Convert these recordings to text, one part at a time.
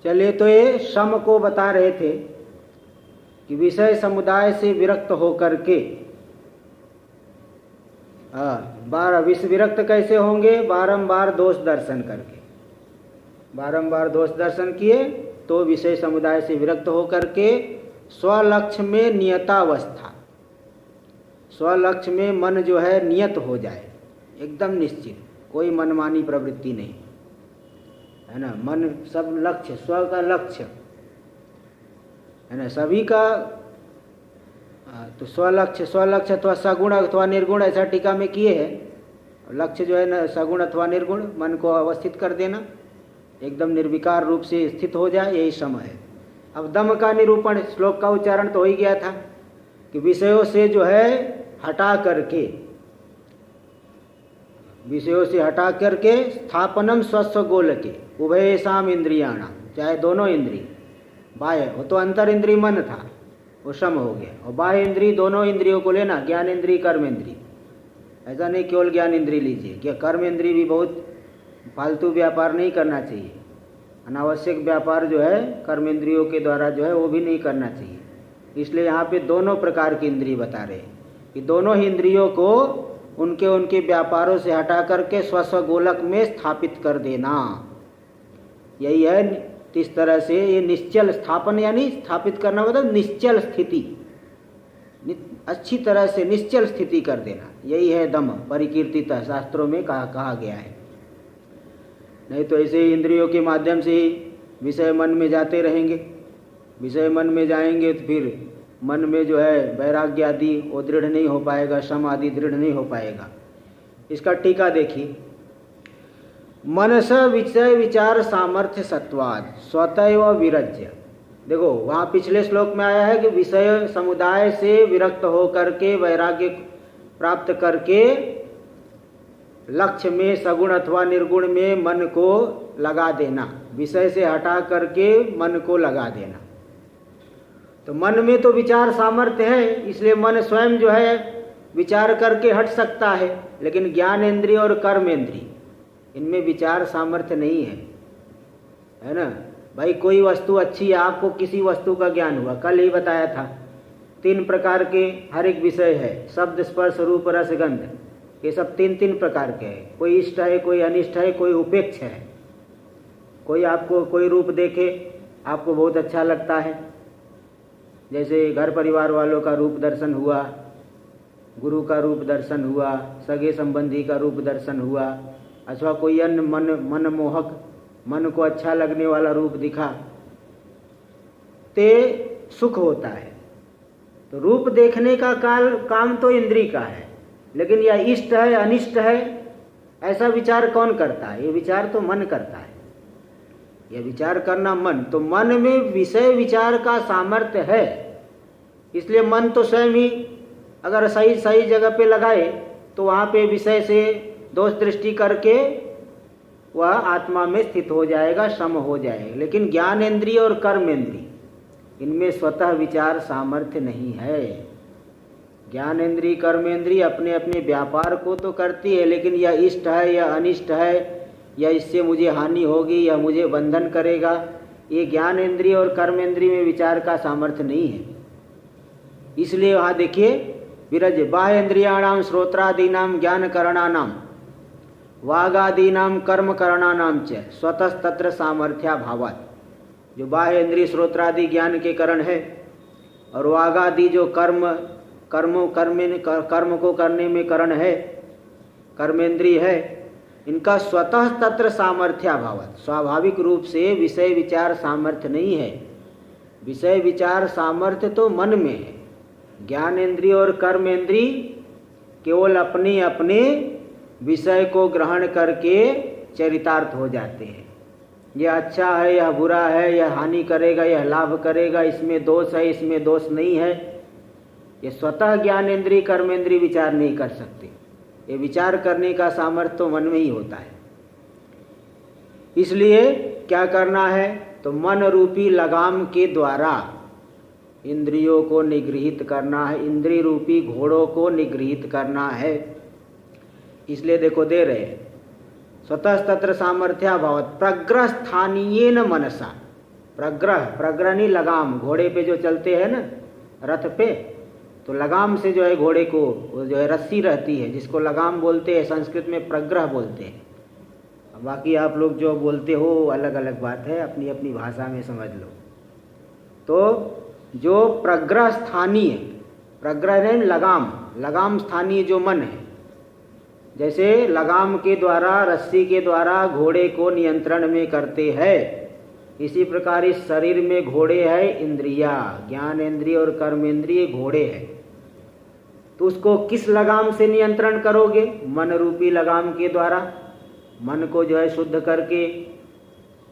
चलिए, तो ये शम को बता रहे थे कि विषय समुदाय से विरक्त होकर के विरक्त कैसे होंगे? बारंबार दोष दर्शन करके। बारंबार दोष दर्शन किए तो विषय समुदाय से विरक्त होकर के स्वलक्ष्य में नियतावस्था, स्वलक्ष्य में मन जो है नियत हो जाए, एकदम निश्चित, कोई मनमानी प्रवृत्ति नहीं है ना। मन सब लक्ष्य, स्व का लक्ष्य है ना, सभी का। तो स्वलक्ष्य, स्वलक्ष्य अथवा सगुण अथवा निर्गुण, ऐसा टीका में किए हैं। लक्ष्य जो है ना सगुण अथवा निर्गुण, मन को अवस्थित कर देना, एकदम निर्विकार रूप से स्थित हो जाए, यही सम है। अब दम का निरूपण, श्लोक का उच्चारण तो हो ही गया था कि विषयों से जो है हटा करके, विषयों से हटा करके स्थापनम स्वस्व गोलके उभयेषाम इंद्रियाणाम, चाहे दोनों इंद्रिय, बाह्य वो तो अंतर इंद्रिय मन था, वो सम हो गया, और बाह्य इंद्रिय दोनों इंद्रियों को लेना, ज्ञान इंद्रिय कर्म इंद्रिय। ऐसा नहीं केवल ज्ञान इंद्रिय लीजिए, क्या कर्म इंद्रिय भी बहुत फालतू व्यापार नहीं करना चाहिए। अनावश्यक व्यापार जो है कर्म इंद्रियों के द्वारा जो है वो भी नहीं करना चाहिए। इसलिए यहाँ पे दोनों प्रकार की इंद्रिय बता रहे हैं कि दोनों ही इंद्रियों को उनके उनके व्यापारों से हटा करके स्वस्व गोलक में स्थापित कर देना, यही है। इस तरह से ये निश्चल स्थापन, यानी स्थापित करना मतलब निश्चल स्थिति, अच्छी तरह से निश्चल स्थिति कर देना, यही है दम। परिकीर्तितः शास्त्रों में कहा गया है। नहीं तो ऐसे ही इंद्रियों के माध्यम से ही विषय मन में जाते रहेंगे, विषय मन में जाएंगे तो फिर मन में जो है वैराग्य आदि वो दृढ़ नहीं हो पाएगा, शम आदि दृढ़ नहीं हो पाएगा। इसका टीका देखिए, मनस विषय विचार सामर्थ्य सत्वाद स्वतः विरज्य। देखो वहाँ पिछले श्लोक में आया है कि विषय समुदाय से विरक्त होकर के वैराग्य प्राप्त करके लक्ष्य में सगुण अथवा निर्गुण में मन को लगा देना, विषय से हटा करके मन को लगा देना। तो मन में तो विचार सामर्थ्य है, इसलिए मन स्वयं जो है विचार करके हट सकता है, लेकिन ज्ञान इंद्रिय और कर्म इंद्रिय इनमें विचार सामर्थ्य नहीं है ना। भाई कोई वस्तु अच्छी है, आपको किसी वस्तु का ज्ञान हुआ, कल ही बताया था 3 प्रकार के हर एक विषय है, शब्द स्पर्श रूप रस गंध, ये सब 3 प्रकार के हैं। कोई इष्ट है, कोई अनिष्ट है, कोई उपेक्ष है। कोई आपको कोई रूप देखे आपको बहुत अच्छा लगता है, जैसे घर परिवार वालों का रूप दर्शन हुआ, गुरु का रूप दर्शन हुआ, सगे संबंधी का रूप दर्शन हुआ, अथवा कोई अन्य मनमोहक, मन को अच्छा लगने वाला रूप दिखा, ते सुख होता है। तो रूप देखने का काम तो इंद्रिय का है, लेकिन यह इष्ट है अनिष्ट है ऐसा विचार कौन करता है? ये विचार तो मन करता है। यह विचार करना मन, तो मन में विषय विचार का सामर्थ्य है, इसलिए मन तो स्वयं ही अगर सही जगह पे लगाए तो वहाँ पे विषय से दोष दृष्टि करके वह आत्मा में स्थित हो जाएगा, सम हो जाएगा। लेकिन ज्ञान इंद्रिय और कर्म इंद्रिय इनमें स्वतः विचार सामर्थ्य नहीं है। ज्ञान इंद्रिय कर्म इंद्रिय अपने अपने व्यापार को तो करती है, लेकिन यह इष्ट है या अनिष्ट है, या इससे मुझे हानि होगी या मुझे बंधन करेगा, ये ज्ञान इंद्रिय और कर्म इंद्रिय में विचार का सामर्थ्य नहीं है। इसलिए वहाँ देखिए विरज बाह्य इंद्रियाणाम श्रोत्रादीनाम ज्ञान करणानाम वागादीनाम कर्म करणानाम च स्वतः तत्र सामर्थ्याभावात्। जो बाह्य इंद्रिय श्रोत्रादि ज्ञान के करण है और वागादि जो कर्म को करने में करण है, कर्मेंद्रिय है, इनका स्वतः तत्र सामर्थ्याभावात्, स्वाभाविक रूप से विषय विचार सामर्थ्य नहीं है। विषय विचार सामर्थ्य तो मन में है। ज्ञान इंद्रिय और कर्म इंद्रिय केवल अपने अपने विषय को ग्रहण करके चरितार्थ हो जाते हैं। यह अच्छा है, यह बुरा है, यह हानि करेगा, यह लाभ करेगा, इसमें दोष है, इसमें दोष नहीं है, ये स्वतः ज्ञान इंद्रिय कर्म इंद्रिय विचार नहीं कर सकते। ये विचार करने का सामर्थ्य तो मन में ही होता है। इसलिए क्या करना है? तो मन रूपी लगाम के द्वारा इंद्रियों को निगृहित करना है, इंद्रिय रूपी घोड़ों को निगृहित करना है। इसलिए देखो दे रहे स्वतः तत्र सामर्थ्याभावात् प्रग्रस्थानीयेन मनसा, प्रग्रह, प्रग्रह नहीं लगाम, घोड़े पे जो चलते हैं ना रथ पे, तो लगाम से जो है घोड़े को, वो जो है रस्सी रहती है जिसको लगाम बोलते हैं, संस्कृत में प्रग्रह बोलते हैं। बाकी आप लोग जो बोलते हो अलग अलग बात है, अपनी अपनी भाषा में समझ लो। तो जो प्रग्रह स्थानीय, प्रग्रह है लगाम, लगाम स्थानीय जो मन है, जैसे लगाम के द्वारा, रस्सी के द्वारा घोड़े को नियंत्रण में करते हैं, इसी प्रकार इस शरीर में घोड़े है इंद्रिया, ज्ञानेंद्रिय और कर्मेंद्रिय घोड़े है। तो उसको किस लगाम से नियंत्रण करोगे? मन रूपी लगाम के द्वारा। मन को जो है शुद्ध करके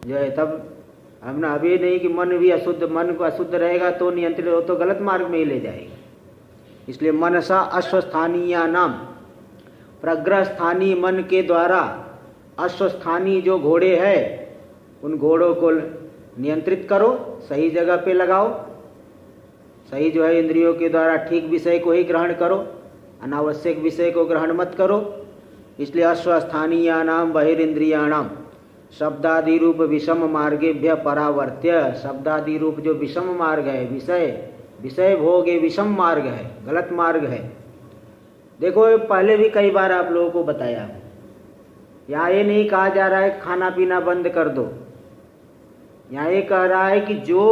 जो है, तब हमने अभी नहीं कि मन भी अशुद्ध, मन को अशुद्ध रहेगा तो नियंत्रित हो तो गलत मार्ग में ही ले जाएगा। इसलिए मनसा अश्वस्थानीय नाम, प्रग्रह स्थानीय मन के द्वारा अश्वस्थानीय जो घोड़े हैं उन घोड़ों को नियंत्रित करो, सही जगह पे लगाओ, सही जो है इंद्रियों के द्वारा ठीक विषय को ही ग्रहण करो, अनावश्यक विषय को ग्रहण मत करो। इसलिए अश्वस्थानीयानाम बहिरिंद्रियाणाम शब्दादि रूप विषम मार्गेभ्य परावर्त्य, शब्दादि रूप जो विषम मार्ग है, विषय भोग ये विषम मार्ग है, गलत मार्ग है। देखो पहले भी कई बार आप लोगों को बताया, यहाँ ये नहीं कहा जा रहा है खाना पीना बंद कर दो, यहाँ ये कह रहा है कि जो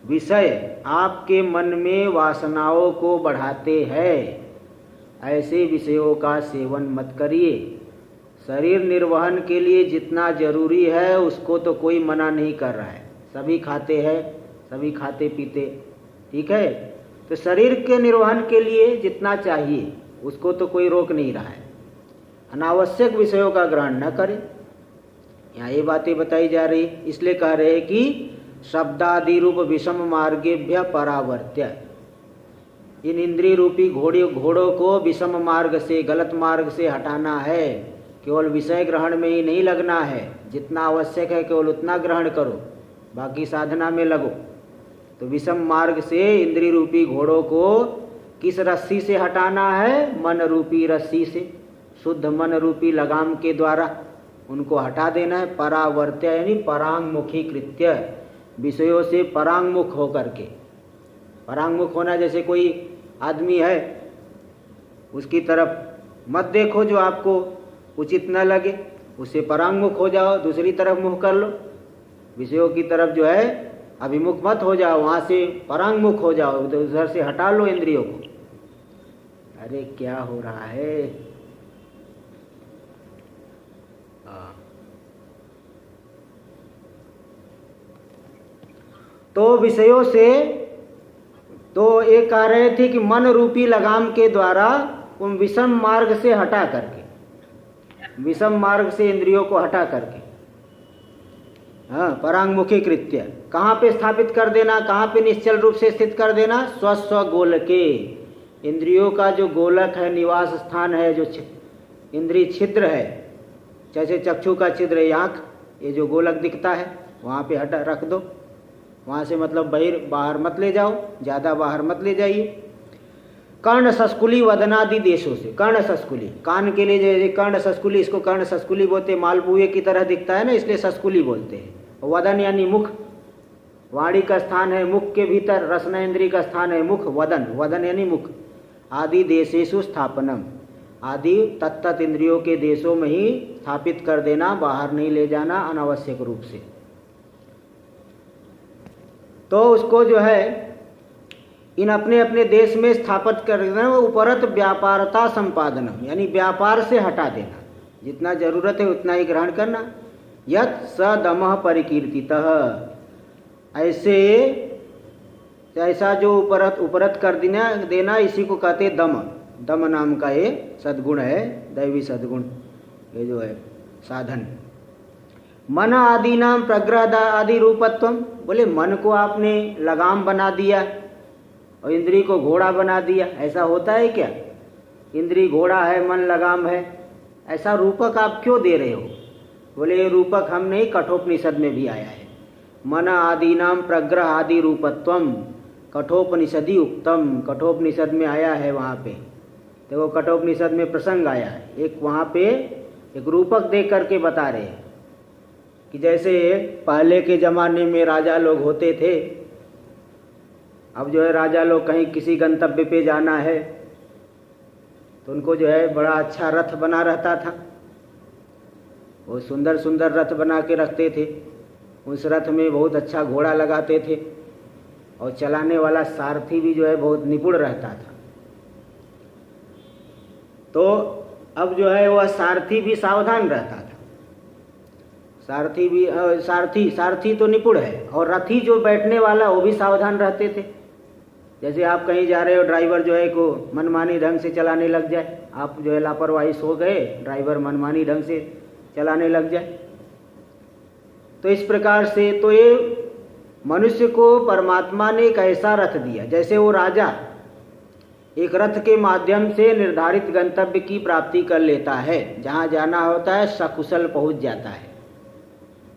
विषय आपके मन में वासनाओं को बढ़ाते हैं ऐसे विषयों का सेवन मत करिए। शरीर निर्वहन के लिए जितना जरूरी है उसको तो कोई मना नहीं कर रहा है, सभी खाते हैं, सभी खाते पीते, ठीक है। तो शरीर के निर्वहन के लिए जितना चाहिए उसको तो कोई रोक नहीं रहा है, अनावश्यक विषयों का ग्रहण न करें। यहाँ ये बातें बताई जा रही, इसलिए कह रहे हैं कि शब्दादि रूप विषम मार्गेभ्य परावर्त्य, इन इंद्रिय रूपी घोड़ों को विषम मार्ग से, गलत मार्ग से हटाना है। केवल विषय ग्रहण में ही नहीं लगना है, जितना आवश्यक है केवल उतना ग्रहण करो, बाकी साधना में लगो। तो विषम मार्ग से इंद्रिय रूपी घोड़ों को किस रस्सी से हटाना है? मन रूपी रस्सी से, शुद्ध मन रूपी लगाम के द्वारा उनको हटा देना है। परावर्त्य यानी परांगमुखी कृत्य, विषयों से परांगमुख होकर के। परांगमुख होना, जैसे कोई आदमी है उसकी तरफ मत देखो जो आपको उचित न लगे, उससे परांगमुख हो जाओ, दूसरी तरफ मुँह कर लो। विषयों की तरफ जो है अभिमुख मत हो जाओ, वहाँ से परांगमुख हो जाओ, उधर से हटा लो इंद्रियों को। अरे क्या हो रहा है? तो विषयों से, तो एक कह रहे थे कि मन रूपी लगाम के द्वारा उन विषम मार्ग से हटा करके, विषम मार्ग से इंद्रियों को हटा करके, हाँ, परांगमुखी कृत्य कहाँ पे स्थापित कर देना, कहाँ पे निश्चल रूप से स्थित कर देना? स्वस्व गोलके, इंद्रियों का जो गोलक है, निवास स्थान है, जो इंद्रिय छिद्र है, जैसे चक्षु का छिद्र है, आँख, ये जो गोलक दिखता है वहाँ पे हटा रख दो। वहाँ से मतलब बाहर मत ले जाओ, ज़्यादा बाहर मत ले जाइए। कर्ण सस्कुली वदनादि देशों से, कर्ण सस्कुली कान के लिए, जैसे कर्ण सस्कुली, इसको कर्ण सस्कुली बोलते हैं, मालपुए की तरह दिखता है ना, इसलिए सस्कुली बोलते हैं। वदन यानी मुख, वाणी का स्थान है मुख के भीतर, रसना इंद्रिय का स्थान है मुख, वदन, वदन यानी मुख। आदि देशेषु स्थापनम, आदि तत्त इंद्रियों के देशों में ही स्थापित कर देना, बाहर नहीं ले जाना अनावश्यक रूप से। तो उसको जो है इन अपने अपने देश में स्थापित कर देना, उपरत व्यापारता संपादनम, यानी व्यापार से हटा देना, जितना जरूरत है उतना ही ग्रहण करना। यत् सदमः परिकीर्तितः, ऐसा जो उपरत कर देना इसी को कहते दम। दम नाम का ये सद्गुण है, दैवी सद्गुण, ये जो है साधन। मन आदि नाम प्रग्रह आदि रूपत्वम, बोले मन को आपने लगाम बना दिया और इंद्री को घोड़ा बना दिया, ऐसा होता है क्या? इंद्री घोड़ा है, मन लगाम है, ऐसा रूपक आप क्यों दे रहे हो? बोले ये रूपक हम नहीं, कठोपनिषद में भी आया है। मन आदि नाम प्रग्रह आदि रूपत्वम कठोपनिषदि उक्तम, कठोपनिषद में आया है। वहाँ पे देखो कठोपनिषद में प्रसंग आया है, एक वहाँ पे एक रूपक दे करके बता रहे हैं। कि जैसे पहले के ज़माने में राजा लोग होते थे, अब जो है राजा लोग कहीं किसी गंतव्य पे जाना है तो उनको जो है बड़ा अच्छा रथ बना रहता था। वो सुंदर सुंदर रथ बना के रखते थे। उस रथ में बहुत अच्छा घोड़ा लगाते थे और चलाने वाला सारथी भी जो है बहुत निपुण रहता था। तो अब जो है वह सारथी भी सावधान रहता था। सारथी तो निपुण है, और रथी जो बैठने वाला वो भी सावधान रहते थे। जैसे आप कहीं जा रहे हो, ड्राइवर जो है को मनमानी ढंग से चलाने लग जाए, आप जो है लापरवाही सो गए, ड्राइवर मनमानी ढंग से चलाने लग जाए। तो इस प्रकार से तो ये मनुष्य को परमात्मा ने एक ऐसा रथ दिया, जैसे वो राजा एक रथ के माध्यम से निर्धारित गंतव्य की प्राप्ति कर लेता है, जहाँ जाना होता है सकुशल पहुँच जाता है,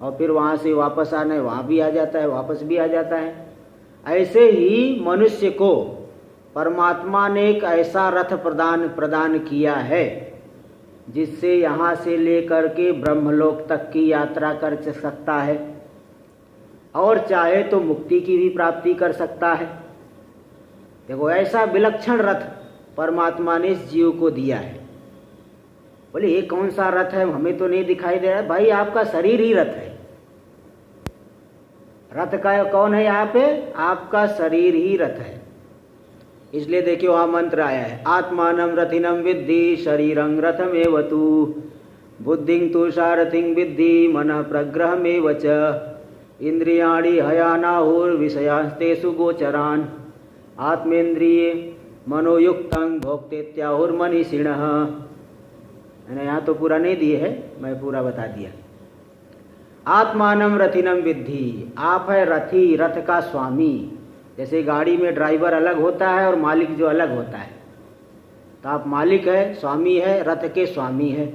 और फिर वहाँ से वापस आना है वहाँ भी आ जाता है, वापस भी आ जाता है। ऐसे ही मनुष्य को परमात्मा ने एक ऐसा रथ प्रदान किया है जिससे यहाँ से लेकर के ब्रह्मलोक तक की यात्रा कर सकता है, और चाहे तो मुक्ति की भी प्राप्ति कर सकता है। देखो ऐसा विलक्षण रथ परमात्मा ने इस जीव को दिया है। बोले ये कौन सा रथ है, हमें तो नहीं दिखाई दे रहा है। भाई आपका शरीर ही रथ है। रथ का कौन है यहाँ पे? आपका शरीर ही रथ है। इसलिए देखिए वहाँ मंत्र आया है, आत्मानं रथिनं विद्धि शरीरं रथमेव तु बुद्धिं तु सारथिं विद्धि मनः प्रग्रहमेव च इंद्रियाणि हयानाहुर्विषयांस्तेषु गोचरान् आत्मेन्द्रिये मनोयुक्तं भोक्तेत्याहुर्मनीषिणः। मैंने यहाँ तो पूरा नहीं दिए है, मैं पूरा बता दिया। आत्मानं रथिनं विद्धि, आप है रथी, रथ का स्वामी। जैसे गाड़ी में ड्राइवर अलग होता है और मालिक जो अलग होता है, तो आप मालिक है, स्वामी है, रथ के स्वामी है।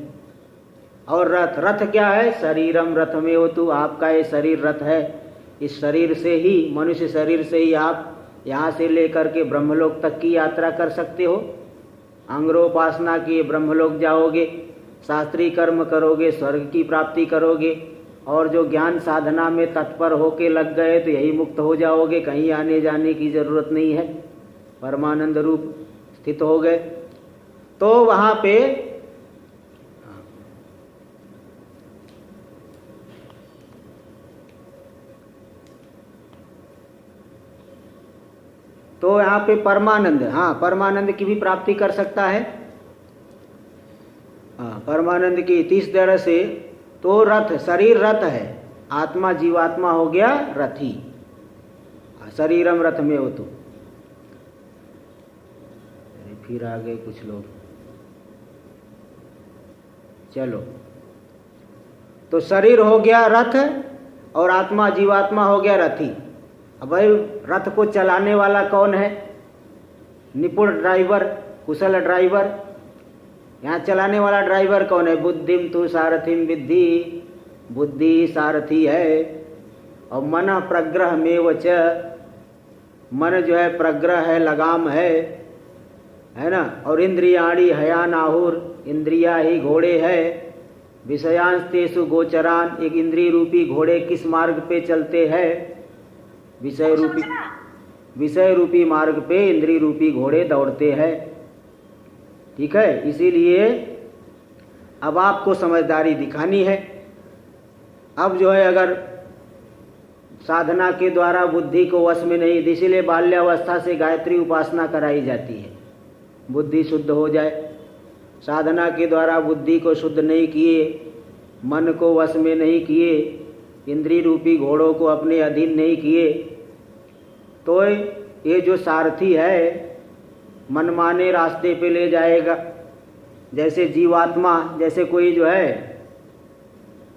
और रथ क्या है? शरीरम रथमेवतु, आपका ये शरीर रथ है। इस शरीर से ही, मनुष्य शरीर से ही आप यहाँ से लेकर के ब्रह्मलोक तक की यात्रा कर सकते हो। अंग्रोपासना किए ब्रह्मलोक जाओगे, शास्त्रीय कर्म करोगे, स्वर्ग की प्राप्ति करोगे, और जो ज्ञान साधना में तत्पर होके लग गए तो यही मुक्त हो जाओगे, कहीं आने जाने की जरूरत नहीं है, परमानंद रूप स्थित हो गए। तो वहाँ पे यहाँ पे परमानंद, हाँ परमानंद की भी प्राप्ति कर सकता है। हाँ परमानंद की इस तरह से तो रथ, शरीर रथ है, आत्मा जीवात्मा हो गया रथी। शरीरम रथ में हो तो फिर आ गए कुछ लोग। चलो, तो शरीर हो गया रथ और आत्मा जीवात्मा हो गया रथी। अब भाई रथ को चलाने वाला कौन है? निपुण ड्राइवर, कुशल ड्राइवर। यहाँ चलाने वाला ड्राइवर कौन है? बुद्धिम तु सारथिम विद्धि, बुद्धि सारथी है। और मन प्रग्रह मेव च, मन जो है प्रग्रह है, लगाम है ना। और इंद्रियाणि हयानाहुर, इंद्रिया ही घोड़े है। विषयांस्तेषु गोचरान, एक इंद्रिय रूपी घोड़े किस मार्ग पे चलते हैं? विषय रूपी मार्ग पे इंद्रिय रूपी घोड़े दौड़ते हैं। ठीक है, इसीलिए अब आपको समझदारी दिखानी है। अब जो है अगर साधना के द्वारा बुद्धि को वश में नहीं, इसीलिए बाल्यावस्था से गायत्री उपासना कराई जाती है, बुद्धि शुद्ध हो जाए। साधना के द्वारा बुद्धि को शुद्ध नहीं किए, मन को वश में नहीं किए, इंद्रिय रूपी घोड़ों को अपने अधीन नहीं किए, तो ये जो सारथी है मनमाने रास्ते पे ले जाएगा। जैसे जीवात्मा, जैसे कोई जो है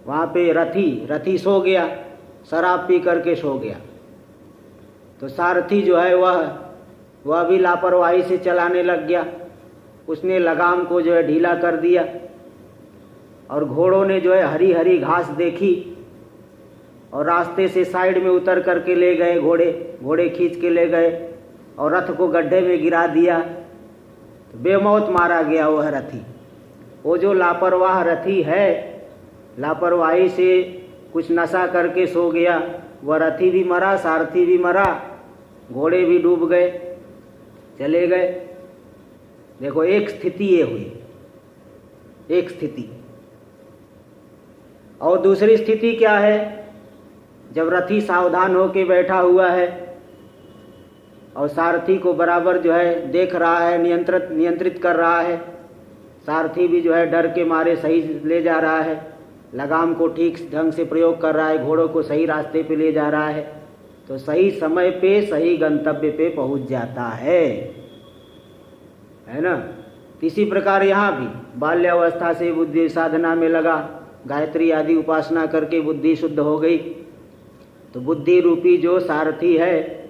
वहाँ पे रथी सो गया, शराब पी करके सो गया, तो सारथी जो है वह भी लापरवाही से चलाने लग गया। उसने लगाम को जो है ढीला कर दिया, और घोड़ों ने जो है हरी हरी घास देखी और रास्ते से साइड में उतर करके ले गए, घोड़े खींच के ले गए और रथ को गड्ढे में गिरा दिया, तो बेमौत मारा गया वह रथी। वो जो लापरवाह रथी है, लापरवाही से कुछ नशा करके सो गया, वह रथी भी मरा, सारथी भी मरा, घोड़े भी डूब गए, चले गए। देखो एक स्थिति ये हुई, एक स्थिति। और दूसरी स्थिति क्या है, जब रथी सावधान होके बैठा हुआ है और सारथी को बराबर जो है देख रहा है, नियंत्रित कर रहा है, सारथी भी जो है डर के मारे सही ले जा रहा है, लगाम को ठीक ढंग से प्रयोग कर रहा है, घोड़ों को सही रास्ते पे ले जा रहा है, तो सही समय पे सही गंतव्य पे पहुंच जाता है ना। इसी प्रकार यहाँ भी बाल्यावस्था से बुद्धि साधना में लगा, गायत्री आदि उपासना करके बुद्धि शुद्ध हो गई, तो बुद्धि रूपी जो सारथी है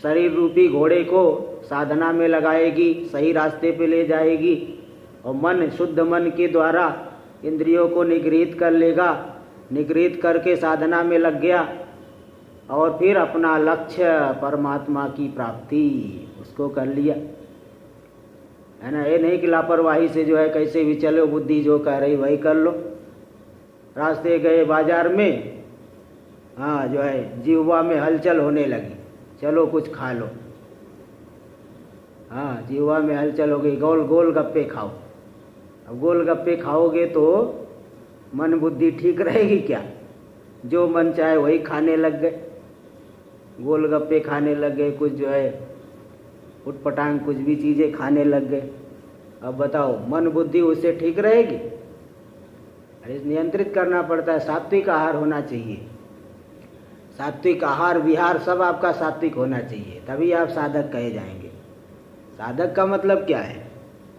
शरीर रूपी घोड़े को साधना में लगाएगी, सही रास्ते पे ले जाएगी, और मन शुद्ध मन के द्वारा इंद्रियों को निगृहित कर लेगा, निगृहित करके साधना में लग गया और फिर अपना लक्ष्य परमात्मा की प्राप्ति उसको कर लिया, है ना। ये नहीं कि लापरवाही से जो है कैसे भी चलो, बुद्धि जो कह रही वही कर लो। रास्ते गए बाजार में, हाँ जो है जीवा में हलचल होने लगी, चलो कुछ खा लो, हाँ जीवा में हलचल हो गई, गोल गप्पे खाओ। अब गोल गप्पे खाओगे तो मन बुद्धि ठीक रहेगी क्या? जो मन चाहे वही खाने लग गए, गोल गप्पे खाने लग गए, कुछ जो है उटपटांग कुछ भी चीज़ें खाने लग गए। अब बताओ मन बुद्धि उससे ठीक रहेगी? अरे नियंत्रित करना पड़ता है, सात्विक आहार होना चाहिए, सात्विक आहार विहार सब आपका सात्विक होना चाहिए, तभी आप साधक कहे जाएंगे। साधक का मतलब क्या है?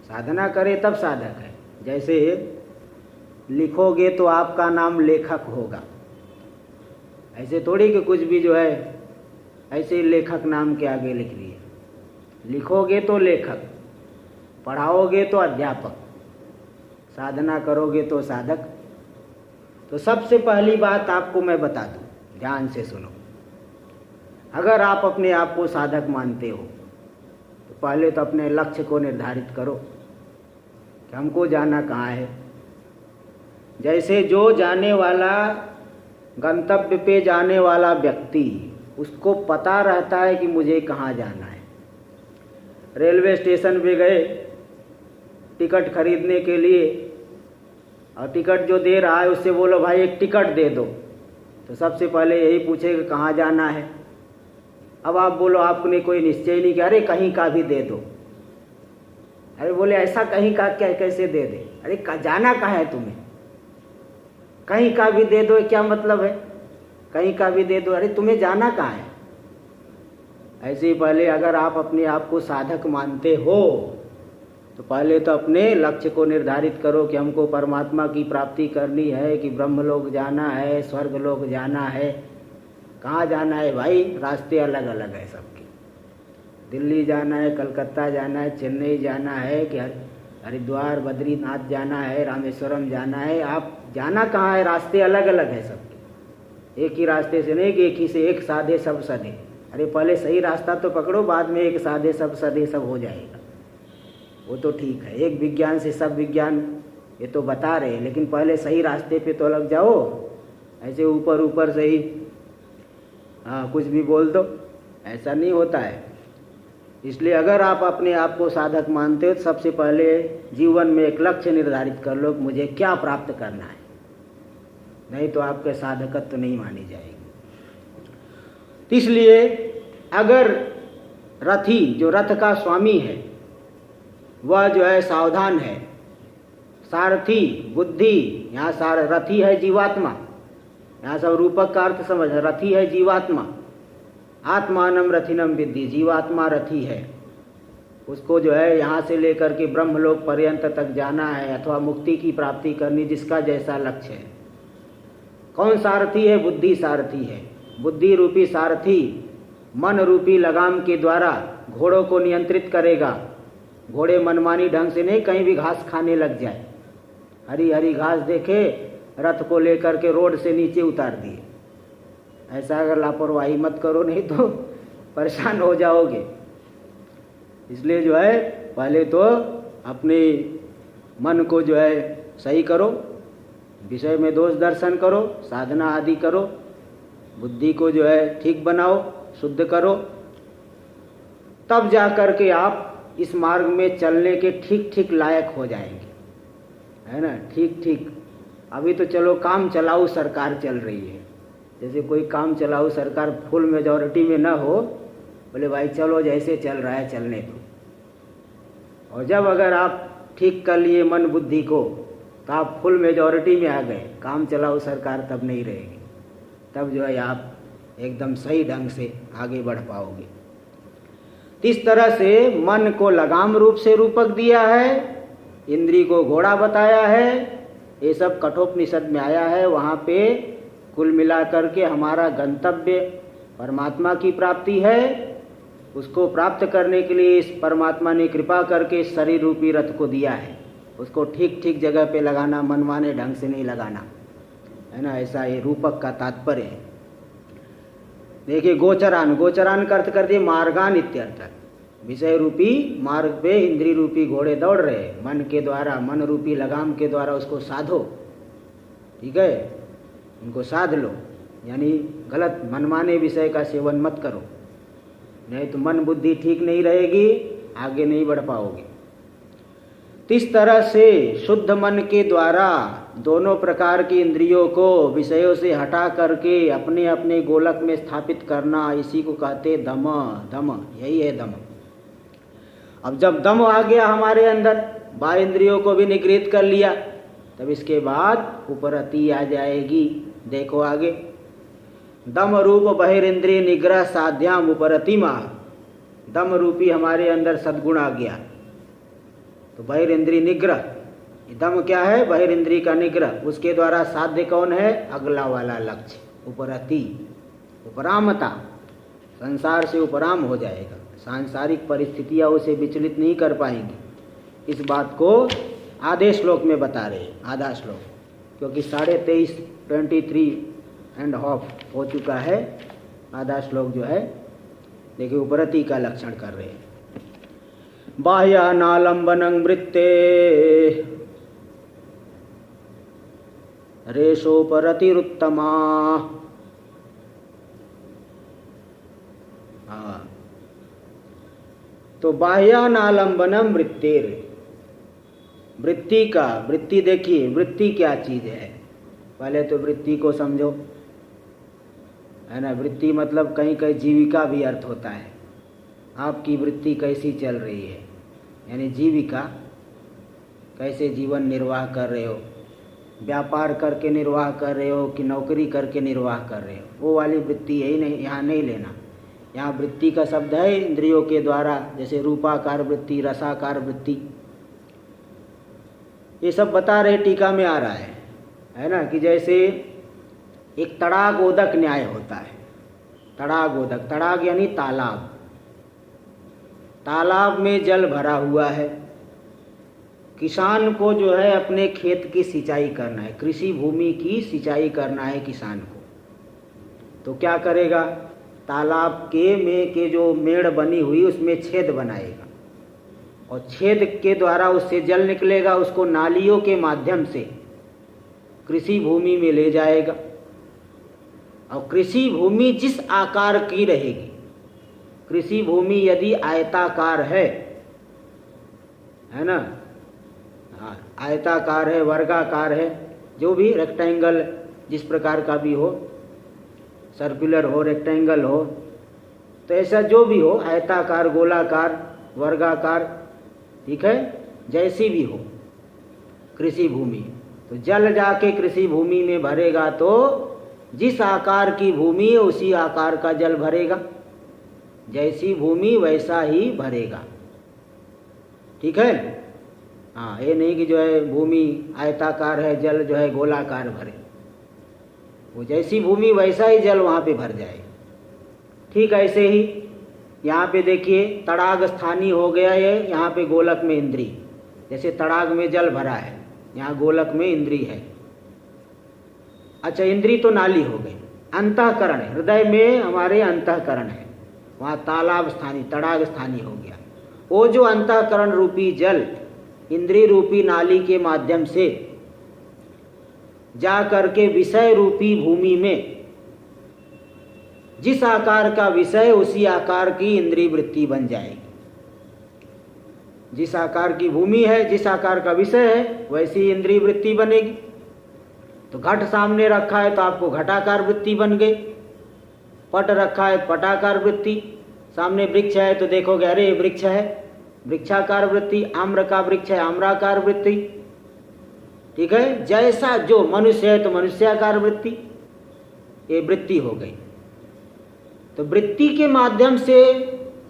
साधना करे तब साधक है। जैसे लिखोगे तो आपका नाम लेखक होगा, ऐसे थोड़ी कि कुछ भी जो है ऐसे ही लेखक नाम के आगे लिख दिए। लिखोगे तो लेखक, पढ़ाओगे तो अध्यापक, साधना करोगे तो साधक। तो सबसे पहली बात आपको मैं बता दूं, ध्यान से सुनो। अगर आप अपने आप को साधक मानते हो तो पहले तो अपने लक्ष्य को निर्धारित करो कि हमको जाना कहाँ है। जैसे जो जाने वाला, गंतव्य पे जाने वाला व्यक्ति, उसको पता रहता है कि मुझे कहाँ जाना है। रेलवे स्टेशन पे गए टिकट खरीदने के लिए, और टिकट जो दे रहा है उससे बोलो भाई एक टिकट दे दो, तो सबसे पहले यही पूछेगा कहाँ जाना है। अब आप बोलो आपने कोई निश्चय नहीं किया, अरे कहीं का भी दे दो। अरे बोले ऐसा कहीं का क्या कैसे दे दे? अरे जाना कहाँ है तुम्हें? कहीं का भी दे दो, क्या मतलब है कहीं का भी दे दो? अरे तुम्हें जाना कहाँ है? ऐसे ही पहले अगर आप अपने आप को साधक मानते हो तो पहले तो अपने लक्ष्य को निर्धारित करो कि हमको परमात्मा की प्राप्ति करनी है, कि ब्रह्मलोक जाना है, स्वर्गलोक जाना है। कहाँ जाना है भाई? रास्ते अलग अलग है सबके। दिल्ली जाना है, कलकत्ता जाना है, चेन्नई जाना है, कि हरिद्वार बद्रीनाथ जाना है, रामेश्वरम जाना है। आप जाना कहाँ है? रास्ते अलग अलग है सबके। एक ही रास्ते से नहीं कि एक ही से एक साधे सब सधे। अरे पहले सही रास्ता तो पकड़ो, बाद में एक साधे सब सधे सब हो जाएगा। वो तो ठीक है, एक विज्ञान से सब विज्ञान ये तो बता रहे हैं, लेकिन पहले सही रास्ते पे तो लग जाओ। ऐसे ऊपर ऊपर से ही हाँ कुछ भी बोल दो, ऐसा नहीं होता है। इसलिए अगर आप अपने आप को साधक मानते हो तो सबसे पहले जीवन में एक लक्ष्य निर्धारित कर लो कि मुझे क्या प्राप्त करना है, नहीं तो आपके साधकत्व नहीं मानी जाएगी। इसलिए अगर रथी जो रथ का स्वामी है वह जो है सावधान है, सारथी बुद्धि, यहाँ रथी है जीवात्मा, यहाँ सब रूपक का अर्थ समझ, रथी है जीवात्मा। आत्मानम रथिनम विद्धि, जीवात्मा रथी है, उसको जो है यहाँ से लेकर के ब्रह्मलोक पर्यंत तक जाना है अथवा मुक्ति की प्राप्ति करनी, जिसका जैसा लक्ष्य है। कौन सारथी है? बुद्धि सारथी है। बुद्धि रूपी सारथी मन रूपी लगाम के द्वारा घोड़ों को नियंत्रित करेगा। घोड़े मनमानी ढंग से नहीं कहीं भी घास खाने लग जाए, हरी हरी घास देखे रथ को लेकर के रोड से नीचे उतार दिए। ऐसा अगर लापरवाही मत करो, नहीं तो परेशान हो जाओगे। इसलिए जो है पहले तो अपने मन को जो है सही करो, विषय में दोष दर्शन करो, साधना आदि करो, बुद्धि को जो है ठीक बनाओ, शुद्ध करो, तब जा कर के आप इस मार्ग में चलने के ठीक ठीक लायक हो जाएंगे, है ना। ठीक ठीक। अभी तो चलो काम चलाऊ सरकार चल रही है, जैसे कोई काम चलाऊ सरकार फुल मेजॉरिटी में ना हो, बोले भाई चलो जैसे चल रहा है चलने दो। और जब अगर आप ठीक कर लिए मन बुद्धि को, तो आप फुल मेजॉरिटी में आ गए, काम चलाऊ सरकार तब नहीं रहेगी, तब जो है आप एकदम सही ढंग से आगे बढ़ पाओगे। इस तरह से मन को लगाम रूप से रूपक दिया है, इंद्री को घोड़ा बताया है, ये सब कठोपनिषद में आया है। वहाँ पे कुल मिला करके हमारा गंतव्य परमात्मा की प्राप्ति है। उसको प्राप्त करने के लिए इस परमात्मा ने कृपा करके शरीर रूपी रथ को दिया है, उसको ठीक ठीक जगह पे लगाना, मनमाने ढंग से नहीं लगाना, है ना। ऐसा ये रूपक का तात्पर्य है। देखिए गोचरान, गोचरान का अर्थ कर दिए मार्गान इत्यर्थ। विषय रूपी मार्ग पे इंद्री रूपी घोड़े दौड़ रहे, मन के द्वारा, मन रूपी लगाम के द्वारा उसको साधो, ठीक है, उनको साध लो। यानी गलत मनमाने विषय का सेवन मत करो, नहीं तो मन बुद्धि ठीक नहीं रहेगी, आगे नहीं बढ़ पाओगे। इस तरह से शुद्ध मन के द्वारा दोनों प्रकार की इंद्रियों को विषयों से हटा करके अपने अपने गोलक में स्थापित करना, इसी को कहते दम। दम, यही है दम। अब जब दम आ गया हमारे अंदर, बाह्य इंद्रियों को भी निगृहित कर लिया, तब इसके बाद उपरति आ जाएगी। देखो आगे, दम रूप बहिरिंद्रिय निग्रह साध्याम उपरतिमा। दम रूपी हमारे अंदर सद्गुण आ गया, तो बहिरिंद्रिय निग्रह, दम क्या है? बहिरिंद्रिय का निग्रह। उसके द्वारा साध्य कौन है? अगला वाला लक्ष्य, उपरति, उपरामता, संसार से उपराम हो जाएगा, सांसारिक परिस्थितियां उसे विचलित नहीं कर पाएंगी। इस बात को आधे श्लोक में बता रहे हैं, आधा श्लोक, क्योंकि 23.5 23.5 हो चुका है। आधा श्लोक जो है देखिए उपरति का लक्षण कर रहे हैं। बाह्यानालंबनं वृत्ते रेशोपरतिरुत्तमा। हाँ, तो बाह्यानालंबनम वृत्तेर, वृत्ति का, वृत्ति देखिए वृत्ति क्या चीज है, पहले तो वृत्ति को समझो, है ना। वृत्ति मतलब कहीं कहीं जीविका भी अर्थ होता है। आपकी वृत्ति कैसी चल रही है, यानी जीविका, कैसे जीवन निर्वाह कर रहे हो, व्यापार करके निर्वाह कर रहे हो कि नौकरी करके निर्वाह कर रहे हो, वो वाली वृत्ति यही नहीं, यहाँ नहीं लेना। यहाँ वृत्ति का शब्द है इंद्रियों के द्वारा, जैसे रूपाकार वृत्ति, रसाकार वृत्ति, ये सब बता रहे, टीका में आ रहा है ना। कि जैसे एक तड़ागोदक न्याय होता है। तड़ागोदक, तड़ाग यानी तालाब, तालाब में जल भरा हुआ है, किसान को जो है अपने खेत की सिंचाई करना है, कृषि भूमि की सिंचाई करना है किसान को, तो क्या करेगा? तालाब के जो मेड़ बनी हुई उसमें छेद बनाएगा, और छेद के द्वारा उससे जल निकलेगा, उसको नालियों के माध्यम से कृषि भूमि में ले जाएगा। और कृषि भूमि जिस आकार की रहेगी, कृषि भूमि यदि आयताकार है ना, हाँ आयताकार है, वर्गाकार है, जो भी रेक्टेंगल जिस प्रकार का भी हो, सर्कुलर हो, रेक्टेंगल हो, तो ऐसा जो भी हो, आयताकार, गोलाकार, वर्गाकार, ठीक है, जैसी भी हो कृषि भूमि, तो जल जाके कृषि भूमि में भरेगा, तो जिस आकार की भूमि है उसी आकार का जल भरेगा, जैसी भूमि वैसा ही भरेगा, ठीक है। हाँ, ये नहीं कि जो है भूमि आयताकार है, जल जो है गोलाकार भरे, वो जैसी भूमि वैसा ही जल वहाँ पे भर जाएगा। ठीक ऐसे ही यहाँ पे देखिए तड़ाग स्थानीय हो गया है, यहाँ पे गोलक में इंद्री, जैसे तड़ाग में जल भरा है, यहाँ गोलक में इंद्री है। अच्छा, इंद्री तो नाली हो गई, अंतःकरण है, हृदय में हमारे अंतःकरण है, वहाँ तालाब स्थानीय, तड़ाग स्थानीय हो गया। वो जो अंतःकरण रूपी जल इंद्री रूपी नाली के माध्यम से जा करके विषय रूपी भूमि में जिस आकार का विषय उसी आकार की इंद्रिय वृत्ति बन जाएगी। जिस आकार की भूमि है, जिस आकार का विषय है, वैसी इंद्रिय वृत्ति बनेगी। तो घट सामने रखा है तो आपको घटाकार वृत्ति बन गई, पट रखा है पटाकार वृत्ति, सामने वृक्ष है तो देखोगे अरे वृक्ष है, वृक्षाकार वृत्ति, आम्र का वृक्ष है आम्राकार वृत्ति। ठीक है, जैसा जो मनुष्य है तो मनुष्याकार वृत्ति, ये वृत्ति हो गई। तो वृत्ति के माध्यम से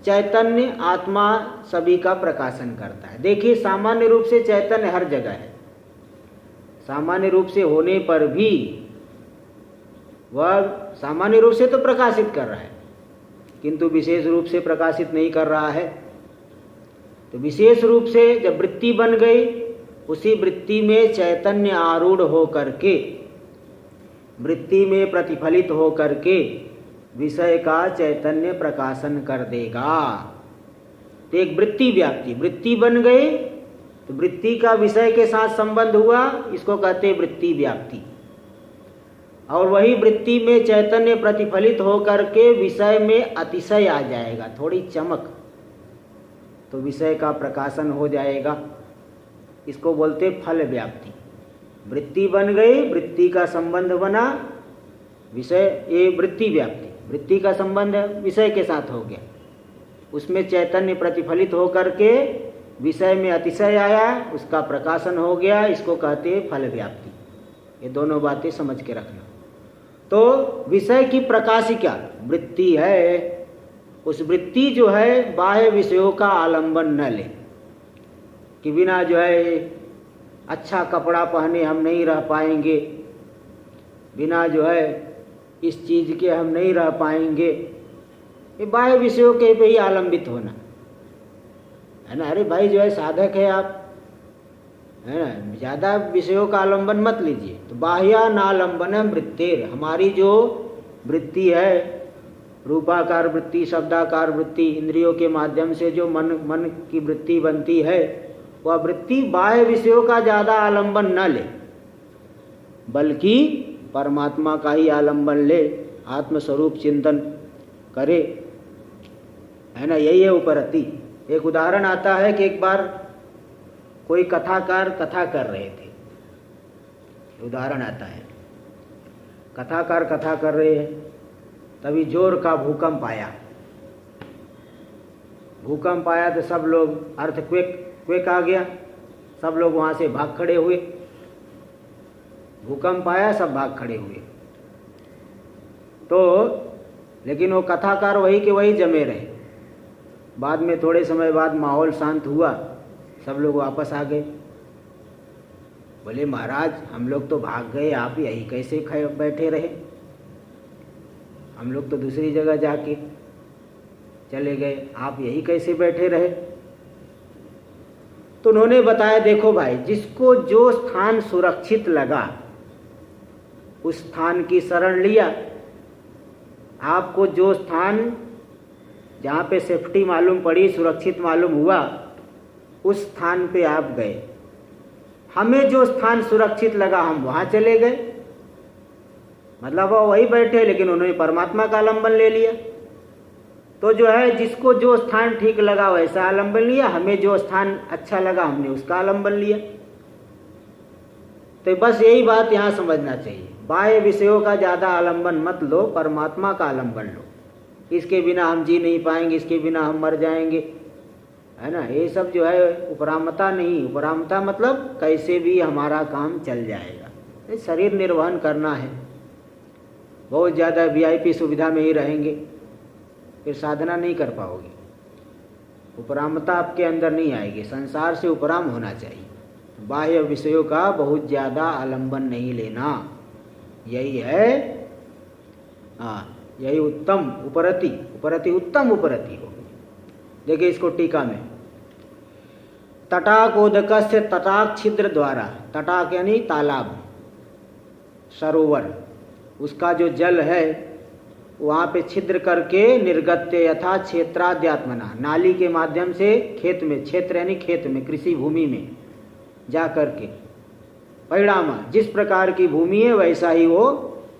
चैतन्य आत्मा सभी का प्रकाशन करता है। देखिए, सामान्य रूप से चैतन्य हर जगह है, सामान्य रूप से होने पर भी वह सामान्य रूप से तो प्रकाशित कर रहा है, किंतु विशेष रूप से प्रकाशित नहीं कर रहा है। तो विशेष रूप से जब वृत्ति बन गई, उसी वृत्ति में चैतन्य आरूढ़ हो करके, वृत्ति में प्रतिफलित हो करके विषय का चैतन्य प्रकाशन कर देगा। तो एक वृत्ति व्याप्ति, वृत्ति बन गई तो वृत्ति का विषय के साथ संबंध हुआ, इसको कहते हैं वृत्ति व्याप्ति। और वही वृत्ति में चैतन्य प्रतिफलित हो करके विषय में अतिशय आ जाएगा, थोड़ी चमक, तो विषय का प्रकाशन हो जाएगा। इसको बोलते फल व्याप्ति। वृत्ति बन गई, वृत्ति का संबंध बना, विषय, ये वृत्ति व्याप्ति, वृत्ति का संबंध विषय के साथ हो गया, उसमें चैतन्य प्रतिफलित हो करके विषय में अतिशय आया, उसका प्रकाशन हो गया, इसको कहते हैं फल व्याप्ति। ये दोनों बातें समझ के रखना। तो विषय की प्रकाशिका वृत्ति है, उस वृत्ति जो है बाह्य विषयों का आलंबन न ले, कि बिना जो है अच्छा कपड़ा पहने हम नहीं रह पाएंगे, बिना जो है इस चीज़ के हम नहीं रह पाएंगे, ये बाह्य विषयों के पे ही आलंबित होना है ना। अरे भाई जो है साधक है आप, है ना, ज़्यादा विषयों का आलंबन मत लीजिए। तो बाह्यानालंबनम वृत्तेर, हमारी जो वृत्ति है, रूपाकार वृत्ति, शब्दाकार वृत्ति, इंद्रियों के माध्यम से जो मन की वृत्ति बनती है, वह वृत्ति बाह्य विषयों का ज़्यादा आलंबन न ले, बल्कि परमात्मा का ही आलंबन ले, आत्मस्वरूप चिंतन करे, है ना। यही है उपरति। एक उदाहरण आता है कि एक बार कोई कथाकार कथा कर रहे थे, उदाहरण आता है, कथाकार कथा कर रहे हैं, तभी जोर का भूकंप आया। भूकंप आया तो सब लोग, अर्थक्वेक आ गया, सब लोग वहाँ से भाग खड़े हुए। भूकंप आया, सब भाग खड़े हुए। तो लेकिन वो कथाकार वही के वही जमे रहे। बाद में थोड़े समय बाद माहौल शांत हुआ, सब लोग वापस आ गए। बोले महाराज हम लोग तो भाग गए, आप यही कैसे बैठे रहे? हम लोग तो दूसरी जगह जाके चले गए, आप यही कैसे बैठे रहे? तो उन्होंने बताया, देखो भाई, जिसको जो स्थान सुरक्षित लगा उस स्थान की शरण लिया। आपको जो स्थान जहाँ पे सेफ्टी मालूम पड़ी, सुरक्षित मालूम हुआ, उस स्थान पे आप गए। हमें जो स्थान सुरक्षित लगा हम वहाँ चले गए, मतलब वो वही बैठे, लेकिन उन्होंने परमात्मा का आलंबन ले लिया। तो जो है जिसको जो स्थान ठीक लगा वैसा आलंबन लिया, हमें जो स्थान अच्छा लगा हमने उसका आलंबन लिया। तो बस यही बात यहाँ समझना चाहिए, बाह्य विषयों का ज़्यादा आलंबन मत लो, परमात्मा का आलंबन लो। इसके बिना हम जी नहीं पाएंगे, इसके बिना हम मर जाएंगे, है ना। ये सब जो है उपरामता नहीं, उपरामता मतलब कैसे भी हमारा काम चल जाएगा। शरीर निर्वहन करना है, बहुत ज़्यादा VIP सुविधा में ही रहेंगे, फिर साधना नहीं कर पाओगे, उपरामता आपके अंदर नहीं आएगी। संसार से उपराम होना चाहिए, बाह्य विषयों का बहुत ज़्यादा आलंबन नहीं लेना। यही है, हाँ, यही उत्तम उपरति, उपरति उत्तम उपरति हो। देखिए इसको टीका में, तटाकोदक से तटाक छिद्र द्वारा, तटाक यानी तालाब, सरोवर, उसका जो जल है वहाँ पे छिद्र करके निर्गत्य यथा क्षेत्राद्यात्मना, नाली के माध्यम से खेत में, क्षेत्र यानी खेत में, कृषि भूमि में जा करके परिणाम, जिस प्रकार की भूमि है वैसा ही वो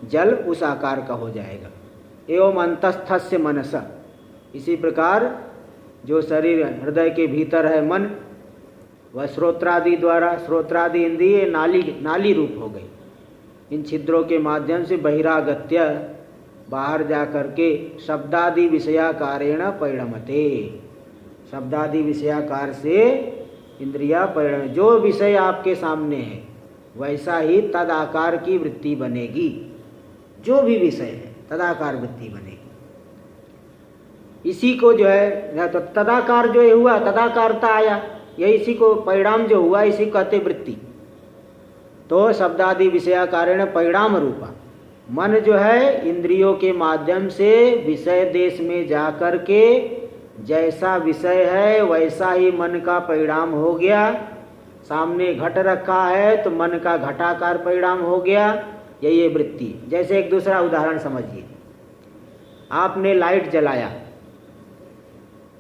जल उस आकार का हो जाएगा। एवं अंतस्थस्य मनस, इसी प्रकार जो शरीर हृदय के भीतर है मन, वह श्रोत्रादि द्वारा, श्रोत्रादि इंद्रिय नाली रूप हो गई, इन छिद्रों के माध्यम से बहिरागत्य बाहर जा करके शब्दादि विषयाकारेण परिणमते, शब्दादि विषयाकार से इंद्रिया परिणम, जो विषय आपके सामने है वैसा ही तदाकार की वृत्ति बनेगी, जो भी विषय है तदाकार वृत्ति बनेगी। इसी को जो है तो तदाकार जो ये हुआ, तदाकारता आया, ये इसी को परिणाम जो हुआ इसी को कहते वृत्ति। तो शब्दादि विषयाकारेण परिणाम रूपा, मन जो है इंद्रियों के माध्यम से विषय देश में जाकर के जैसा विषय है वैसा ही मन का परिणाम हो गया। सामने घट रखा है तो मन का घटाकार परिणाम हो गया, यही वृत्ति। जैसे एक दूसरा उदाहरण समझिए, आपने लाइट जलाया,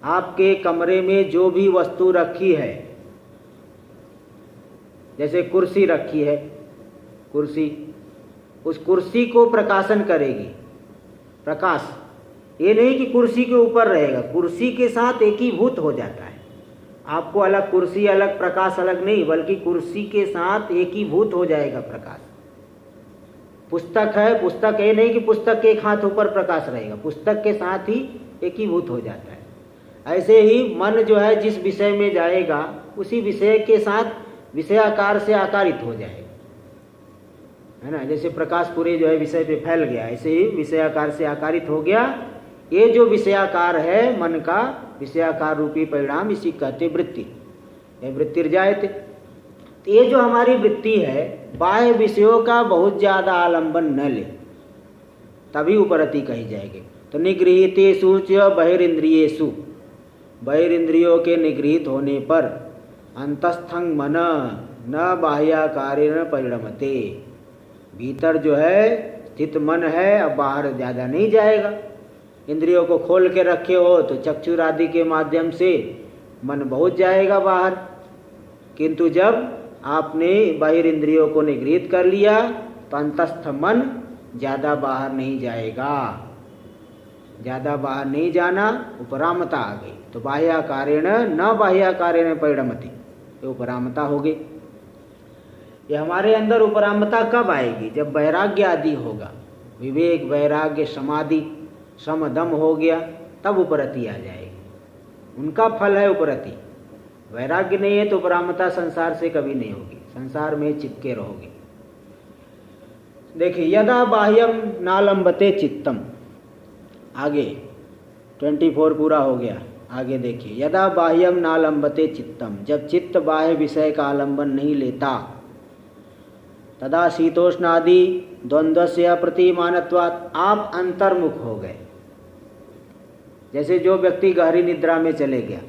आपके कमरे में जो भी वस्तु रखी है, जैसे कुर्सी रखी है, कुर्सी, उस कुर्सी को प्रकाशन करेगी प्रकाश। ये नहीं कि कुर्सी के ऊपर रहेगा, कुर्सी के साथ एकीभूत हो जाता है। आपको अलग कुर्सी अलग प्रकाश अलग नहीं, बल्कि कुर्सी के साथ एकीभूत हो जाएगा प्रकाश। पुस्तक है, पुस्तक ये नहीं कि पुस्तक के एक हाथ ऊपर प्रकाश रहेगा, पुस्तक के साथ ही एकीभूत हो जाता है। ऐसे ही मन जो है जिस विषय में जाएगा उसी विषय के साथ विषयाकार से आकारित हो जाएगा, है ना। जैसे प्रकाश पूरे जो है विषय पे फैल गया, ऐसे ही विषयाकार से आकारित हो गया। ये जो विषयाकार है मन का विषयाकार रूपी परिणाम, इसी कहते वृत्ति। ये वृत्तिर्जायते। तो ये जो हमारी वृत्ति है बाह्य विषयों का बहुत ज्यादा आलंबन न ले, तभी उपरति कही जाएगी। तो निगृहीतेषु च बहिरिंद्रियेषु, बहिरिंद्रियों के निगृहित होने पर अंतस्थं मन न बाह्याकारेण परिणमते, भीतर जो है स्थित मन है, अब बाहर ज़्यादा नहीं जाएगा। इंद्रियों को खोल के रखे हो तो चक्षुर आदि के माध्यम से मन बहुत जाएगा बाहर, किंतु जब आपने बाहिर इंद्रियों को निगृहित कर लिया तो अंतस्थ मन ज़्यादा बाहर नहीं जाएगा। ज़्यादा बाहर नहीं जाना, उपरामता आ गई। तो बाह्याकारेण न बाह्याकारेण परिणमति, ये उपरामता हो गई। ये हमारे अंदर उपरामता कब आएगी? जब वैराग्य आदि होगा, विवेक वैराग्य समाधि सम दम हो गया, तब उपरति आ जाएगी। उनका फल है उपरति। वैराग्य नहीं है तो उपरामता संसार से कभी नहीं होगी, संसार में चिपके रहोगे। देखिए, यदा बाह्यम नालंबते चित्तम, आगे 24 पूरा हो गया। आगे देखिए, यदा बाह्यम नालंबते चित्तम, जब चित्त बाह्य विषय का आलंबन नहीं लेता, तदा शीतोष्णादि द्वंद्वस्य प्रतिमानत्वात्, आप अंतर्मुख हो गए। जैसे जो व्यक्ति गहरी निद्रा में चले गया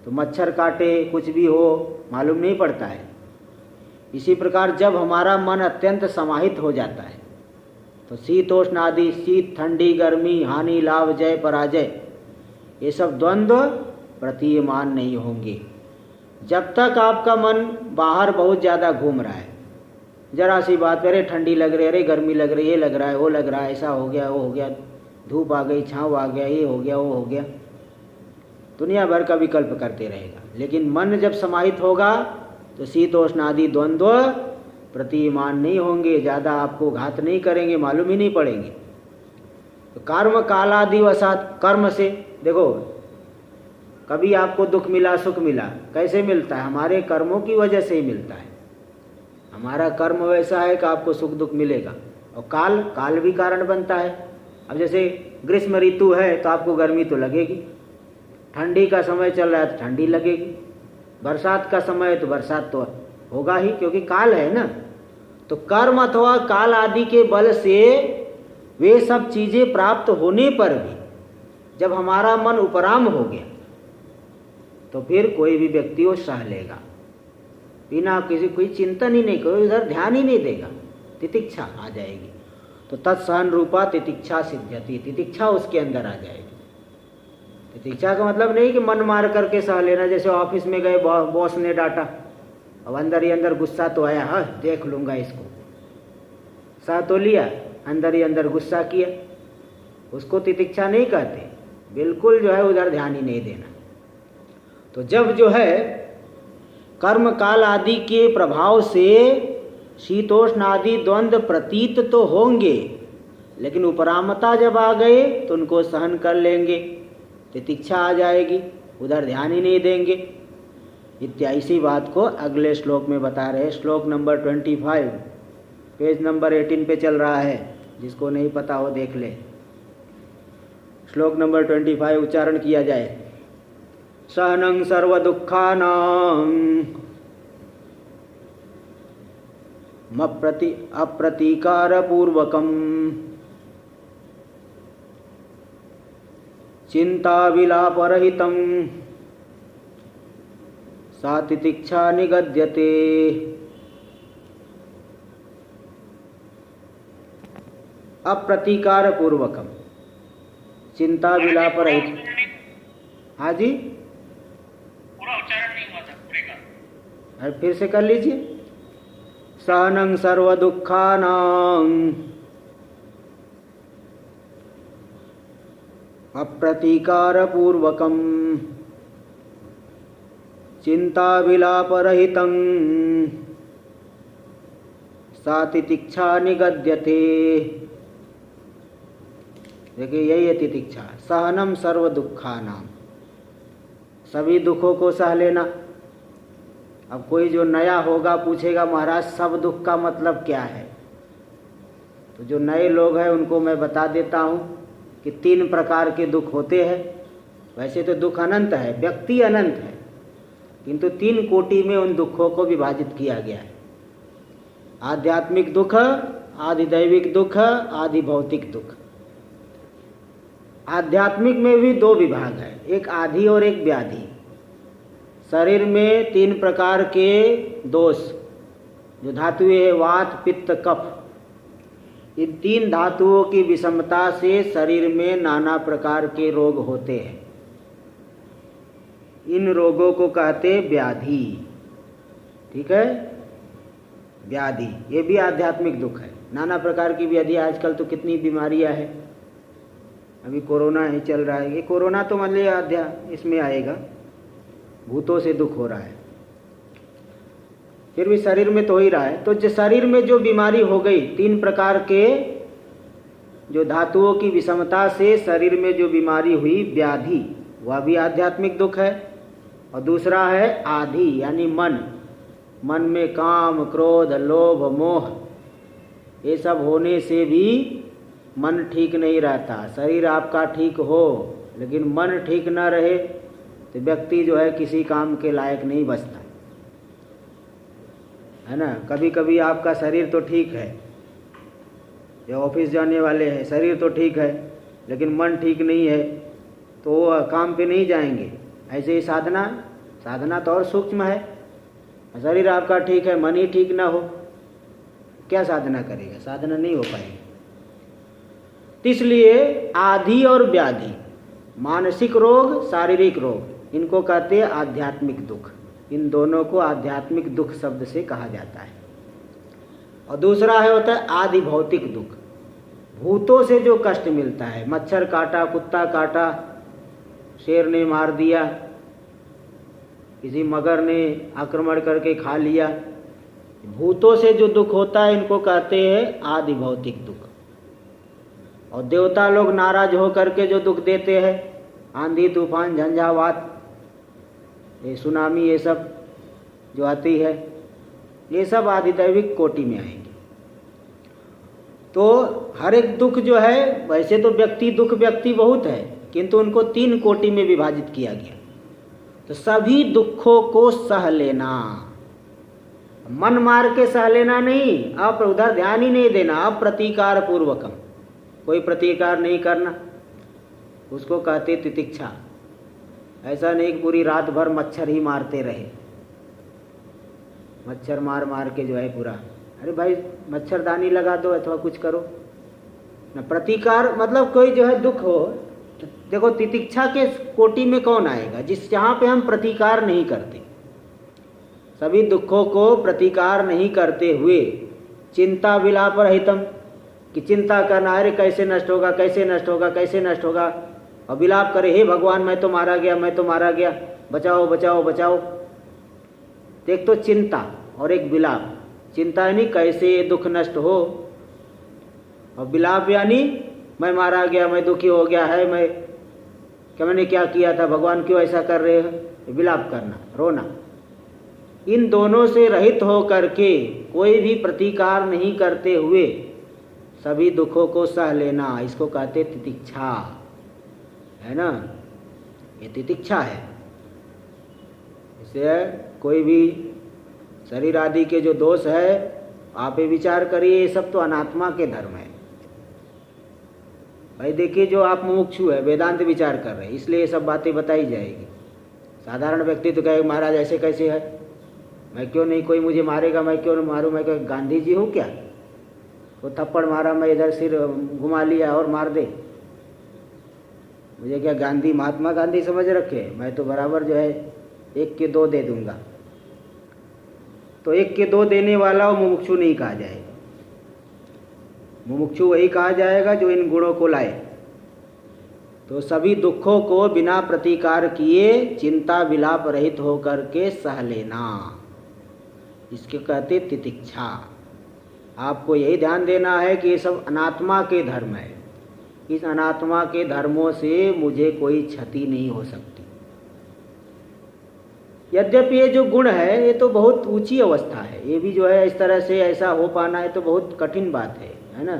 तो मच्छर काटे कुछ भी हो मालूम नहीं पड़ता है। इसी प्रकार जब हमारा मन अत्यंत समाहित हो जाता है तो शीतोष्ण आदि, शीत ठंडी गर्मी, हानि लाभ जय पराजय, ये सब द्वंद्व प्रतीयमान नहीं होंगे। जब तक आपका मन बाहर बहुत ज़्यादा घूम रहा है, जरा सी बात, अरे ठंडी लग रही है, अरे गर्मी लग रही है, ये लग रहा है, वो लग रहा है, ऐसा हो गया, वो हो गया, धूप आ गई, छाँव आ गया, ये हो गया, वो हो गया, दुनिया भर का विकल्प करते रहेगा। लेकिन मन जब समाहित होगा तो शीतोष्ण आदि द्वंद्व प्रतिमान नहीं होंगे, ज़्यादा आपको घात नहीं करेंगे, मालूम ही नहीं पड़ेंगे। तो कर्म कालादिवसात, कर्म से देखो, कभी आपको दुख मिला सुख मिला, कैसे मिलता है? हमारे कर्मों की वजह से ही मिलता है। हमारा कर्म वैसा है कि आपको सुख दुख मिलेगा। और काल भी कारण बनता है। अब जैसे ग्रीष्म ऋतु है तो आपको गर्मी तो लगेगी, ठंडी का समय चल रहा है तो ठंडी लगेगी, बरसात का समय है तो बरसात तो होगा ही, क्योंकि काल है ना। तो कर्म अथवा काल आदि के बल से वे सब चीज़ें प्राप्त होने पर भी जब हमारा मन उपराम हो गया तो फिर कोई भी व्यक्ति वो सह लेगा, बिना किसी कोई चिंतन ही नहीं, कोई उधर ध्यान ही नहीं देगा, तितिक्षा आ जाएगी। तो तत्सहन रूपा तितिक्षा सिद्ध्यति, तितिक्षा उसके अंदर आ जाएगी। तितिक्षा का मतलब नहीं कि मन मार करके सह लेना, जैसे ऑफिस में गए बॉस ने डांटा अब अंदर ही अंदर गुस्सा तो आया, हाँ देख लूँगा इसको, सह तो लिया, अंदर ही अंदर गुस्सा किया, उसको तितिक्षा नहीं कहते। बिल्कुल जो है उधर ध्यान ही नहीं देना। तो जब जो है कर्म काल आदि के प्रभाव से शीतोष्ण आदि द्वंद्व प्रतीत तो होंगे, लेकिन उपरामता जब आ गए तो उनको सहन कर लेंगे, तितिक्षा आ जाएगी, उधर ध्यान ही नहीं देंगे। इसी बात को अगले श्लोक में बता रहे हैं। श्लोक नंबर 25 पेज नंबर 18 पे चल रहा है, जिसको नहीं पता हो देख ले। श्लोक नंबर 25 उच्चारण किया जाए। सहनं सर्व दुःखानां अप्रतीकार पूर्वकम चिंता विलापरहितं सा तितिक्षा निगद्यते। अप्रतीकार पूर्वकम, चिंता विलापरहित। हाँ जी, पूरा उच्चारण नहीं हुआ था पूरे का। अरे फिर से कर लीजिए। सहनं सर्व दुःखानां अप्रतीकार पूर्वकम चिंता विलापरहितं सा तितिक्षा निगद्यते। देखिए यही है तितिक्षा। सहनम सर्व दुःखानां, सभी दुखों को सह लेना। अब कोई जो नया होगा पूछेगा महाराज सब दुख का मतलब क्या है, तो जो नए लोग हैं उनको मैं बता देता हूँ कि 3 प्रकार के दुख होते हैं। वैसे तो दुख अनंत है, व्यक्ति अनंत है, किंतु 3 कोटि में उन दुखों को विभाजित किया गया है। आध्यात्मिक दुख, आधिदैविक दुख, आदि भौतिक दुख। आध्यात्मिक में भी 2 विभाग है, एक आधि और एक व्याधि। शरीर में 3 प्रकार के दोष जो धातुएं है, वात पित्त कफ, इन 3 धातुओं की विषमता से शरीर में नाना प्रकार के रोग होते हैं। इन रोगों को कहते व्याधि। ठीक है, व्याधि ये भी आध्यात्मिक दुख है। नाना प्रकार की व्याधि, आजकल तो कितनी बीमारियां हैं। अभी कोरोना ही चल रहा है, ये कोरोना तो मतलब इसमें आएगा, भूतों से दुख हो रहा है, फिर भी शरीर में तो हो ही रहा है। तो जो शरीर में जो बीमारी हो गई, 3 प्रकार के जो धातुओं की विषमता से शरीर में जो बीमारी हुई व्याधि, वह भी आध्यात्मिक दुख है। और दूसरा है आधि, यानी मन। मन में काम क्रोध लोभ मोह ये सब होने से भी मन ठीक नहीं रहता। शरीर आपका ठीक हो लेकिन मन ठीक न रहे तो व्यक्ति जो है किसी काम के लायक नहीं बचता है ना। कभी कभी आपका शरीर तो ठीक है, जो ऑफिस जाने वाले हैं शरीर तो ठीक है लेकिन मन ठीक नहीं है तो वो काम पे नहीं जाएंगे। ऐसे ही साधना तो और सूक्ष्म है। शरीर आपका ठीक है, मन ही ठीक ना हो, क्या साधना करेगा? साधना नहीं हो पाएगी। तो इसलिए आधि और व्याधि, मानसिक रोग शारीरिक रोग, इनको कहते हैं आध्यात्मिक दुख। इन दोनों को आध्यात्मिक दुख शब्द से कहा जाता है। और दूसरा होता है आदि भौतिक दुख, भूतों से जो कष्ट मिलता है। मच्छर काटा, कुत्ता काटा, शेर ने मार दिया, किसी मगर ने आक्रमण करके खा लिया, भूतों से जो दुख होता है इनको कहते हैं आदि भौतिक दुख। और देवता लोग नाराज हो करके जो दुख देते हैं, आंधी तूफान झंझावात, ये सुनामी, ये सब जो आती है, ये सब आदिदैविक कोटि में आएंगे। तो हर एक दुख जो है, वैसे तो व्यक्ति बहुत है किंतु उनको 3 कोटि में विभाजित किया गया। तो सभी दुखों को सह लेना, मन मार के सह लेना नहीं, आप उधर ध्यान ही नहीं देना। अप्रतीकार पूर्वकम, कोई प्रतीकार नहीं करना, उसको कहते तितिक्षा। ऐसा नहीं कि पूरी रात भर मच्छर ही मारते रहे, मच्छर मार मार के जो है पूरा, अरे भाई मच्छरदानी लगा दो अथवा कुछ करो ना। प्रतीकार मतलब कोई जो है दुख हो, देखो तितिक्षा के कोटि में कौन आएगा? जहाँ पे हम प्रतीकार नहीं करते, सभी दुखों को प्रतिकार नहीं करते हुए चिंता विलाप रहितम, कि चिंता करना, अरे कैसे नष्ट होगा, कैसे नष्ट होगा, कैसे नष्ट होगा, और विलाप करे, हे भगवान मैं तो मारा गया, मैं तो मारा गया, बचाओ बचाओ बचाओ। एक तो चिंता और एक विलाप। चिंता यानी कैसे ये दुख नष्ट हो, और विलाप यानी मैं मारा गया, मैं दुखी हो गया है, मैंने क्या किया था, भगवान क्यों ऐसा कर रहे हो, विलाप करना, रोना। इन दोनों से रहित हो करके कोई भी प्रतिकार नहीं करते हुए सभी दुखों को सह लेना, इसको कहते तितिक्षा, है ना, ये तितिक्षा है। इससे कोई भी शरीर आदि के जो दोष है आप ये विचार करिए, ये सब तो अनात्मा के धर्म है। भाई देखिए, जो आप मुमुक्षु है, वेदांत विचार कर रहे हैं, इसलिए ये सब बातें बताई जाएगी। साधारण व्यक्ति तो कहे महाराज ऐसे कैसे है, मैं क्यों नहीं, कोई मुझे मारेगा मैं क्यों नहीं मारूं, मैं क्या गांधी जी हूँ क्या, वो थप्पड़ मारा मैं इधर सिर घुमा लिया और मार दे, मुझे क्या गांधी महात्मा गांधी समझ रखे, मैं तो बराबर जो है 1 के 2 दे दूंगा। तो 1 के 2 देने वाला वो मुमुक्षु नहीं कहा जाएगा। मुमुक्षु वही कहा जाएगा जो इन गुणों को लाए। तो सभी दुखों को बिना प्रतिकार किए चिंता विलाप रहित होकर के सह लेना, इसके कहते तितिक्षा। आपको यही ध्यान देना है कि ये सब अनात्मा के धर्म है, इस अनात्मा के धर्मों से मुझे कोई क्षति नहीं हो सकती। यद्यपि ये जो गुण है ये तो बहुत ऊंची अवस्था है, ये भी जो है इस तरह से ऐसा हो पाना है तो बहुत कठिन बात है ना,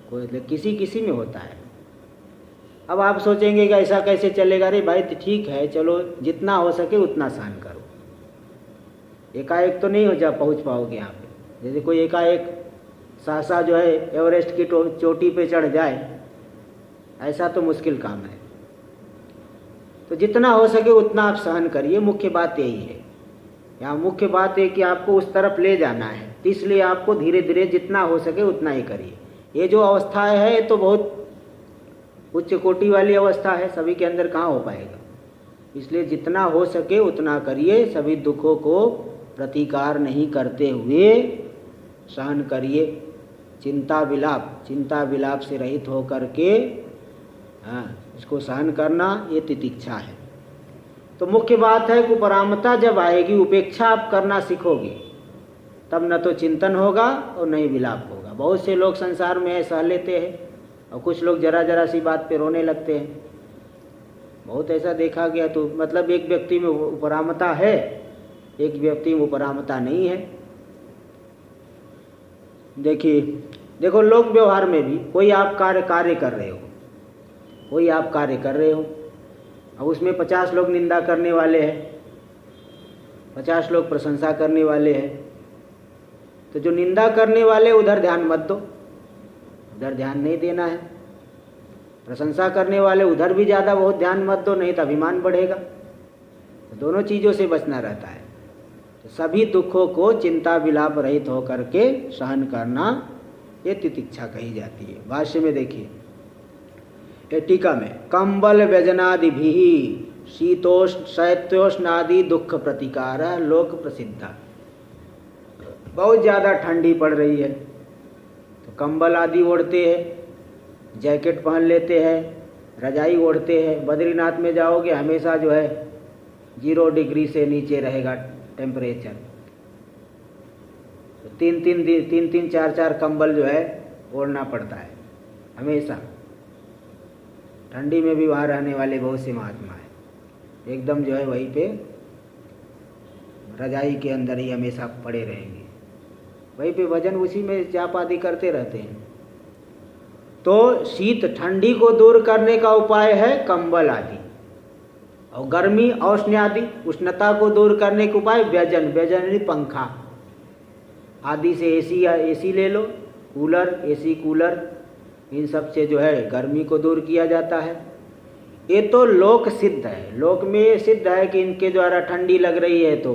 कोई किसी किसी में होता है। अब आप सोचेंगे कि ऐसा कैसे चलेगा, अरे भाई तो ठीक है, चलो जितना हो सके उतना सहन करो, एकाएक तो नहीं हो जा पहुँच पाओगे यहाँ पे। जैसे कोई एकाएक सहसा जो है एवरेस्ट की चोटी पे चढ़ जाए, ऐसा तो मुश्किल काम है। तो जितना हो सके उतना आप सहन करिए, मुख्य बात यही है। यहाँ मुख्य बात है कि आपको उस तरफ ले जाना है, तो इसलिए आपको धीरे धीरे जितना हो सके उतना ही करिए। ये जो अवस्था है ये तो बहुत उच्च कोटि वाली अवस्था है, सभी के अंदर कहाँ हो पाएगा। इसलिए जितना हो सके उतना करिए, सभी दुखों को प्रतिकार नहीं करते हुए सहन करिए। चिंता विलाप से रहित हो करके इसको सहन करना, ये तितिक्षा है। तो मुख्य बात है कि उपरामता जब आएगी, उपेक्षा आप करना सीखोगे, तब न तो चिंतन होगा और न ही विलाप होगा। बहुत से लोग संसार में सह लेते हैं और कुछ लोग जरा जरा सी बात पे रोने लगते हैं, बहुत ऐसा देखा गया। तो मतलब एक व्यक्ति में उपरामता है, एक व्यक्ति में उपरामता नहीं है। देखो लोक व्यवहार में भी कोई आप कार्य कर रहे हो, कोई आप कार्य कर रहे हो, अब उसमें 50 लोग निंदा करने वाले हैं, 50 लोग प्रशंसा करने वाले हैं। तो जो निंदा करने वाले उधर ध्यान मत दो, उधर ध्यान नहीं देना है। प्रशंसा करने वाले उधर भी ज़्यादा बहुत ध्यान मत दो, नहीं तो अभिमान बढ़ेगा। तो दोनों चीज़ों से बचना रहता है। तो सभी दुखों को चिंता विलाप रहित होकर के सहन करना, ये तितिक्षा कही जाती है। भाष्य में देखिए, टीका में, कंबल व्यजनादि भी शीतोष्ण शैत्योष्णादि दुख प्रतिकार लोक प्रसिद्धा। बहुत ज़्यादा ठंडी पड़ रही है तो कंबल आदि ओढ़ते हैं, जैकेट पहन लेते हैं, रजाई ओढ़ते हैं। बद्रीनाथ में जाओगे हमेशा जो है 0 डिग्री से नीचे रहेगा टेम्परेचर। तो 3-3 4-4 कंबल जो है ओढ़ना पड़ता है हमेशा। ठंडी में भी वहाँ रहने वाले बहुत से महात्मा हैं, एकदम जो है वहीं पे रजाई के अंदर ही हमेशा पड़े रहेंगे, वहीं पे भजन उसी में जाप आदि करते रहते हैं। तो शीत ठंडी को दूर करने का उपाय है कंबल आदि, और गर्मी औष्ण्य आदि उष्णता को दूर करने के उपाय व्यजन यानी पंखा आदि से। एसी ले लो, कूलर, एसी कूलर, इन सब से जो है गर्मी को दूर किया जाता है। ये तो लोक सिद्ध है, लोक में ये सिद्ध है कि इनके द्वारा ठंडी लग रही है तो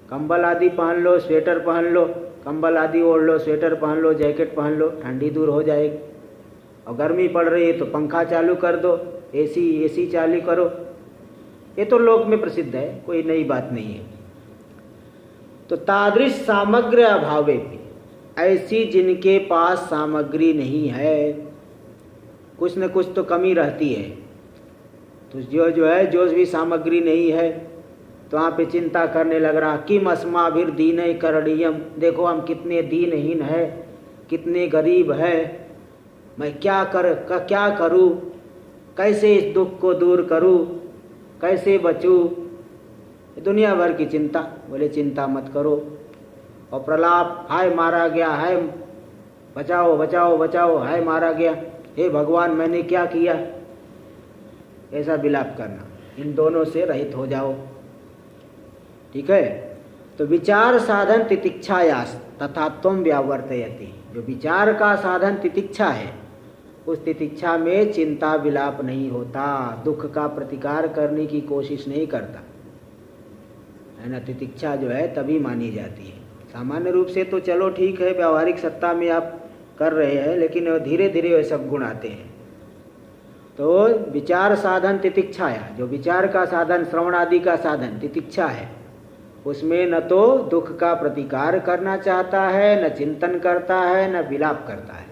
कंबल आदि पहन लो, स्वेटर पहन लो, कंबल आदि ओढ़ लो, स्वेटर पहन लो, जैकेट पहन लो, ठंडी दूर हो जाएगी। और गर्मी पड़ रही है तो पंखा चालू कर दो, एसी चालू करो। ये तो लोक में प्रसिद्ध है, कोई नई बात नहीं है। तो तादृश सामग्री अभावे भी, ऐसी जिनके पास सामग्री नहीं है, कुछ न कुछ तो कमी रहती है, तो जो है जो भी सामग्री नहीं है तो वहाँ पे चिंता करने लग रहा, किम अस्माभिर दीन करणीयम, देखो हम कितने दीनहीन है, कितने गरीब है, मैं क्या करूँ, कैसे इस दुख को दूर करूँ, कैसे बचूँ, दुनिया भर की चिंता। बोले चिंता मत करो। और प्रलाप, हाय मारा गया, हाय बचाओ बचाओ बचाओ, हाय मारा गया, हे भगवान मैंने क्या किया, ऐसा विलाप करना, इन दोनों से रहित हो जाओ। ठीक है। तो विचार साधन तितिक्षायास तथा त्वं व्यावर्तयति, जो विचार का साधन तितिक्षा है, उस तितिक्षा में चिंता विलाप नहीं होता, दुख का प्रतिकार करने की कोशिश नहीं करता, है ना। तितिक्षा जो है तभी मानी जाती है। सामान्य रूप से तो चलो ठीक है, व्यावहारिक सत्ता में आप कर रहे हैं, लेकिन धीरे धीरे वे सब गुण आते हैं। तो विचार साधन तितिक्षाया, जो विचार का साधन श्रवण आदि का साधन तितिक्षा है, उसमें न तो दुख का प्रतिकार करना चाहता है, न चिंतन करता है, न विलाप करता है।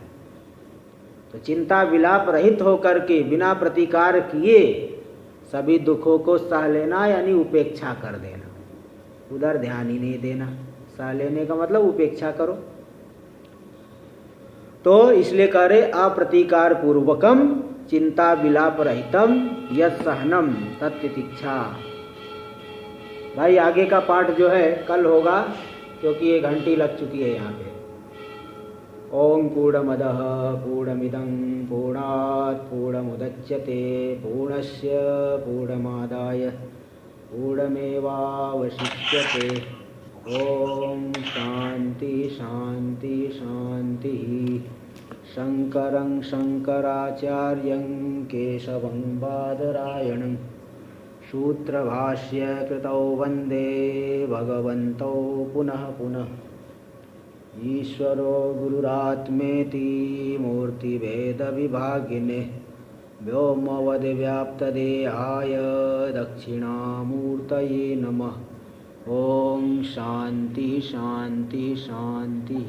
तो चिंता विलाप रहित होकर के बिना प्रतिकार किए सभी दुखों को सह लेना, यानी उपेक्षा कर देना, उधर ध्यान ही नहीं देना। सह लेने का मतलब उपेक्षा करो। तो इसलिए कह रहे अप्रतिकार पूर्वकम चिंता विलाप रहितम यत् सहनम तत्तितिक्षा। भाई आगे का पाठ जो है कल होगा, क्योंकि 1 घंटी लग चुकी है यहाँ पे। ओम पूर्णमदः पूर्णमिदं पूर्णात् पूर्णमुदच्यते पूर्णस्य पूर्णमादाय पूर्णमेवावशिष्यते। ओम शांति शांति शांति। शंकरं शंकराचार्यं केशवं बादरायणं सूत्रभाष्य कृतौ वंदे भगवन्तौ पुनः पुनः। ईश्वरो गुरुरात्मेति मूर्तिभेदविभागिने व्योमवद्व्याप्तदेहाय दक्षिणामूर्तये नमः। ओम शांति शांति शांति।